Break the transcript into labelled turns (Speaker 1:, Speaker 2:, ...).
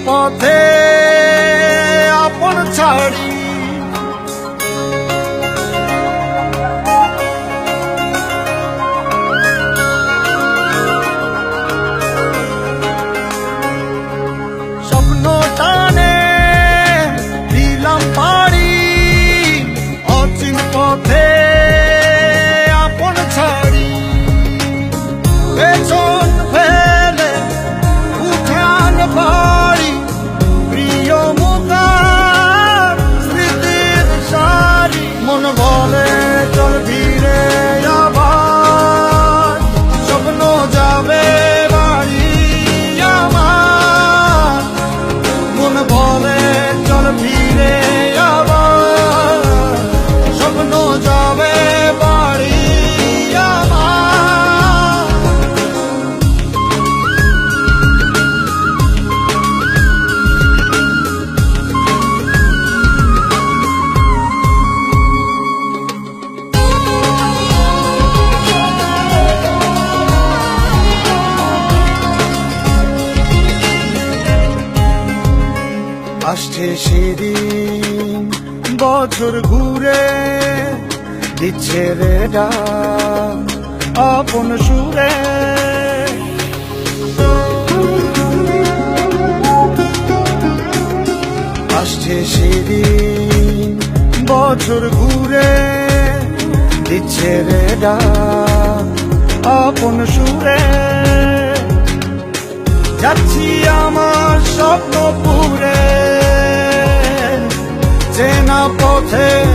Speaker 1: পথে আপন ছাড়ি স্বপ্ন টানে দিলাম পাড়ি অচিন পথে আপন ছাড়ি পেছন ফেলে উঠান বাড়ি প্রিয় মুখার স্মৃতির সারি মন বলে চল ধীরে আবার স্বপ্ন যাবে বাড়ি আমার মন বলে চল ফিরে আবার স্বপ্ন যাবে বাড়ি আমার আসছে সেদিন বছর ঘুরে দিচ্ছে রে ডাক আপন সুরে আসছে সেদিন বছর ঘুরে দিচ্ছে রে ডাক আপন সুরে যাচ্ছি আমার স্বপ্ন পুরে চেনা পথের